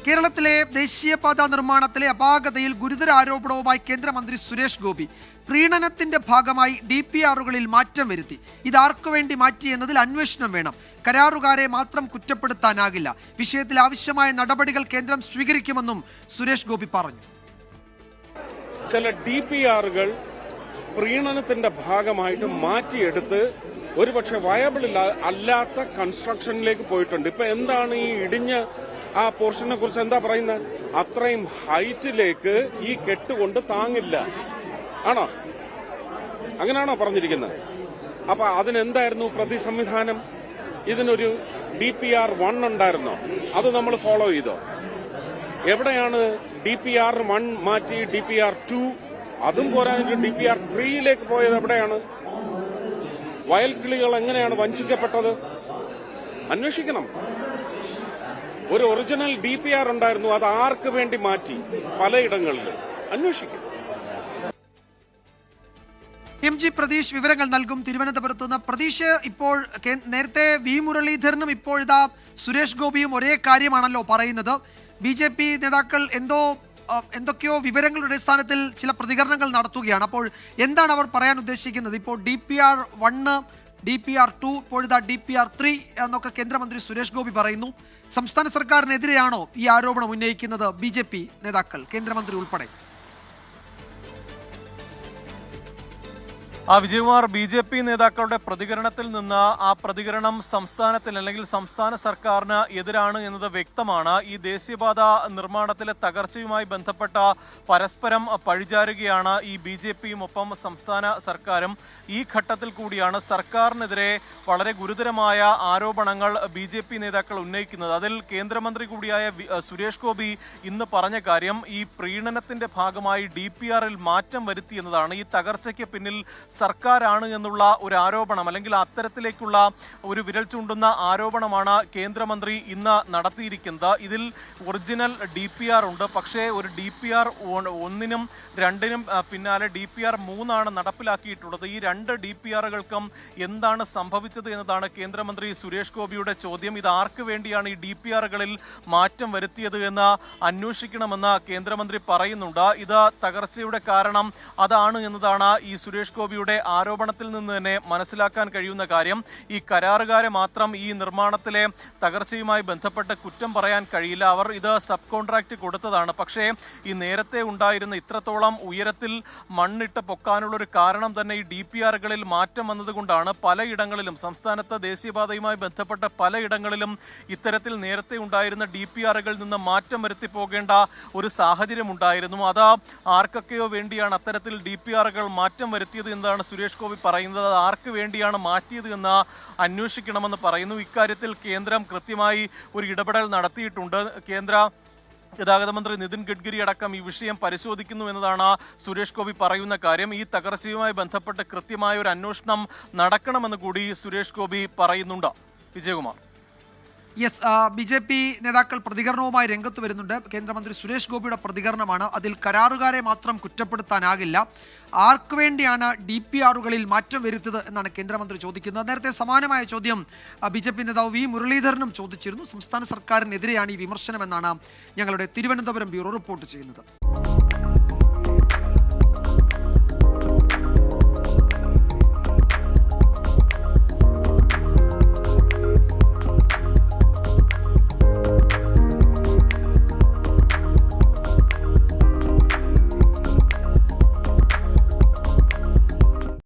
കേരളത്തിലെ ദേശീയപാത നിർമ്മാണത്തിലെ അപാകതയിൽ ഗുരുതര ആരോപണവുമായി കേന്ദ്രമന്ത്രി സുരേഷ് ഗോപി. പ്രീണനത്തിന്റെ ഭാഗമായി DPRകളിൽ മാറ്റം വരുത്തി. ഇതാർക്കു വേണ്ടി മാറ്റി എന്നതിൽ അന്വേഷണം വേണം. കരാറുകാരെ മാത്രം കുറ്റപ്പെടുത്താനാകില്ല. വിഷയത്തിൽ ആവശ്യമായ നടപടികൾ കേന്ദ്രം സ്വീകരിക്കുമെന്നും സുരേഷ് ഗോപി പറഞ്ഞു. ചില DPRകൾ പ്രീണനത്തിന്റെ ഭാഗമായിട്ട് മാറ്റിയെടുത്ത് ഒരുപക്ഷെ വയബിൾ അല്ലാത്ത കൺസ്ട്രക്ഷനിലേക്ക് പോയിട്ടുണ്ട്. ഇപ്പൊ എന്താണ് ഈ ഇടിഞ്ഞ ആ പോർഷനെ കുറിച്ച് എന്താ പറയുന്നത്? അത്രയും ഹൈറ്റിലേക്ക് ഈ കെട്ടുകൊണ്ട് താങ്ങില്ല ആണോ? അങ്ങനെയാണോ പറഞ്ഞിരിക്കുന്നത്? അപ്പൊ അതിനെന്തായിരുന്നു പ്രതിസംവിധാനം? ഇതിനൊരു DPR 1 ഉണ്ടായിരുന്നോ? അത് നമ്മൾ ഫോളോ ചെയ്തോ? എവിടെയാണ് DPR 1 മാറ്റി DPR 2? അതും പോരാഞ്ഞിട്ട് DPR 3യിലേക്ക് പോയത് എവിടെയാണ്? വയൽക്കിളികൾ എങ്ങനെയാണ് വഞ്ചിക്കപ്പെട്ടത്? അന്വേഷിക്കണം. ഒരു ഒറിജിനൽ DPR ഉണ്ടായിരുന്നു, അത് ആർക്ക് വേണ്ടി മാറ്റി? പലയിടങ്ങളിൽ അന്വേഷിക്കും. MG പ്രതീഷ് വിവരങ്ങൾ നൽകും. തിരുവനന്തപുരത്ത് നിന്ന് പ്രതീഷ്, ഇപ്പോൾ നേരത്തെ V മുരളീധരനും ഇപ്പോഴിതാ സുരേഷ് ഗോപിയും ഒരേ കാര്യമാണല്ലോ പറയുന്നത്. BJP നേതാക്കൾ എന്തൊക്കെയോ വിവരങ്ങളുടെ അടിസ്ഥാനത്തിൽ ചില പ്രതികരണങ്ങൾ നടത്തുകയാണ്. അപ്പോൾ എന്താണ് അവർ പറയാൻ ഉദ്ദേശിക്കുന്നത്? ഇപ്പോൾ DPR 1, DPR 2, ഇപ്പോഴിതാ DPR 3 എന്നൊക്കെ കേന്ദ്രമന്ത്രി സുരേഷ് ഗോപി പറയുന്നു. സംസ്ഥാന സർക്കാരിനെതിരെയാണോ ഈ ആരോപണം ഉന്നയിക്കുന്നത് BJP നേതാക്കൾ, കേന്ദ്രമന്ത്രി ഉൾപ്പെടെ? വിജയകുമാർ, BJP നേതാക്കളുടെ പ്രതികരണത്തിൽ നിന്ന് ആ പ്രതികരണം സംസ്ഥാനത്തിൽ അല്ലെങ്കിൽ സംസ്ഥാന സർക്കാരിന് എതിരാണ് എന്നത് വ്യക്തമാണ്. ഈ ദേശീയപാത നിർമ്മാണത്തിലെ തകർച്ചയുമായി ബന്ധപ്പെട്ട പരസ്പരം പഴിചാരുകയാണ് ഈ BJPയും ഒപ്പം സംസ്ഥാന സർക്കാരും. ഈ ഘട്ടത്തിൽ കൂടിയാണ് സർക്കാരിനെതിരെ വളരെ ഗുരുതരമായ ആരോപണങ്ങൾ BJP നേതാക്കൾ ഉന്നയിക്കുന്നത്. അതിൽ കേന്ദ്രമന്ത്രി കൂടിയായ സുരേഷ് ഗോപി ഇന്ന് പറഞ്ഞ കാര്യം ഈ പ്രീണനത്തിന്റെ ഭാഗമായി DPRൽ മാറ്റം വരുത്തി എന്നതാണ്. ഈ തകർച്ചയ്ക്ക് പിന്നിൽ സർക്കാരാണ് എന്നുള്ള ഒരു ആരോപണം, അല്ലെങ്കിൽ അത്തരത്തിലേക്കുള്ള ഒരു വിരൽ ചൂണ്ടുന്ന ആരോപണമാണ് കേന്ദ്രമന്ത്രി ഇന്ന് നടത്തിയിരിക്കുന്നത്. ഇതിൽ ഒറിജിനൽ DPR ഉണ്ട്, പക്ഷേ ഒരു DPR 1നും 2നും പിന്നാലെ DPR 3 നടപ്പിലാക്കിയിട്ടുള്ളത്. ഈ 2 DPRകൾക്കും എന്താണ് സംഭവിച്ചത് എന്നതാണ് കേന്ദ്രമന്ത്രി സുരേഷ് ഗോപിയുടെ ചോദ്യം. ഇത് ആർക്ക് വേണ്ടിയാണ് ഈ DPRകളിൽ മാറ്റം വരുത്തിയത് എന്ന് അന്വേഷിക്കണമെന്ന് കേന്ദ്രമന്ത്രി പറയുന്നുണ്ട്. ഇത് തകർച്ചയുടെ കാരണം അതാണ് എന്നതാണ് ഈ സുരേഷ് ഗോപിയുടെ ആരോപണത്തിൽ നിന്ന് തന്നെ മനസ്സിലാക്കാൻ കഴിയുന്ന കാര്യം. ഈ കരാറുകാരെ മാത്രം ഈ നിർമ്മാണത്തിലെ തകർച്ചയുമായി ബന്ധപ്പെട്ട് കുറ്റം പറയാൻ കഴിയില്ല. അവർ ഇത് സബ് കോൺട്രാക്ട് കൊടുത്തതാണ്. പക്ഷേ ഈ നേരത്തെ ഉണ്ടായിരുന്ന ഇത്രത്തോളം ഉയരത്തിൽ മണ്ണിട്ട് പൊക്കാനുള്ളൊരു കാരണം തന്നെ ഈ DPRകളിൽ മാറ്റം വന്നതുകൊണ്ടാണ്. പലയിടങ്ങളിലും സംസ്ഥാനത്ത് ദേശീയപാതയുമായി ബന്ധപ്പെട്ട പലയിടങ്ങളിലും ഇത്തരത്തിൽ നേരത്തെ ഉണ്ടായിരുന്ന DPRകളിൽ നിന്ന് മാറ്റം വരുത്തി പോകേണ്ട ഒരു സാഹചര്യം ഉണ്ടായിരുന്നു. അത് ആർക്കൊക്കെയോ വേണ്ടിയാണ് അത്തരത്തിൽ DPRകൾ മാറ്റം വരുത്തിയത് എന്നാണ് സുരേഷ് ഗോപി പറയുന്നത്. അത് ആർക്ക് വേണ്ടിയാണ് മാറ്റിയത് എന്ന് അന്വേഷിക്കണമെന്ന് പറയുന്നു. ഇക്കാര്യത്തിൽ കേന്ദ്രം കൃത്യമായി ഒരു ഇടപെടൽ നടത്തിയിട്ടുണ്ട്. കേന്ദ്ര ഗതാഗത മന്ത്രി നിതിൻ ഗഡ്കരി അടക്കം ഈ വിഷയം പരിശോധിക്കുന്നു എന്നതാണ് സുരേഷ് ഗോപി പറയുന്ന കാര്യം. ഈ തകർച്ചയുമായി ബന്ധപ്പെട്ട് കൃത്യമായ ഒരു അന്വേഷണം നടക്കണമെന്ന് കൂടി സുരേഷ് ഗോപി പറയുന്നുണ്ട്. വിജയകുമാർ. യെസ്, BJP നേതാക്കൾ പ്രതികരണവുമായി രംഗത്ത് വരുന്നുണ്ട്. കേന്ദ്രമന്ത്രി സുരേഷ് ഗോപിയുടെ പ്രതികരണമാണ്. അതിൽ കരാറുകാരെ മാത്രം കുറ്റപ്പെടുത്താനാകില്ല. ആർക്കു വേണ്ടിയാണ് DPRകളിൽ മാറ്റം വരുത്തിയത് എന്നാണ് കേന്ദ്രമന്ത്രി ചോദിക്കുന്നത്. നേരത്തെ സമാനമായ ചോദ്യം BJP നേതാവ് V മുരളീധരനും ചോദിച്ചിരുന്നു. സംസ്ഥാന സർക്കാരിനെതിരെയാണ് ഈ വിമർശനമെന്നാണ് ഞങ്ങളുടെ തിരുവനന്തപുരം ബ്യൂറോ റിപ്പോർട്ട് ചെയ്യുന്നത്.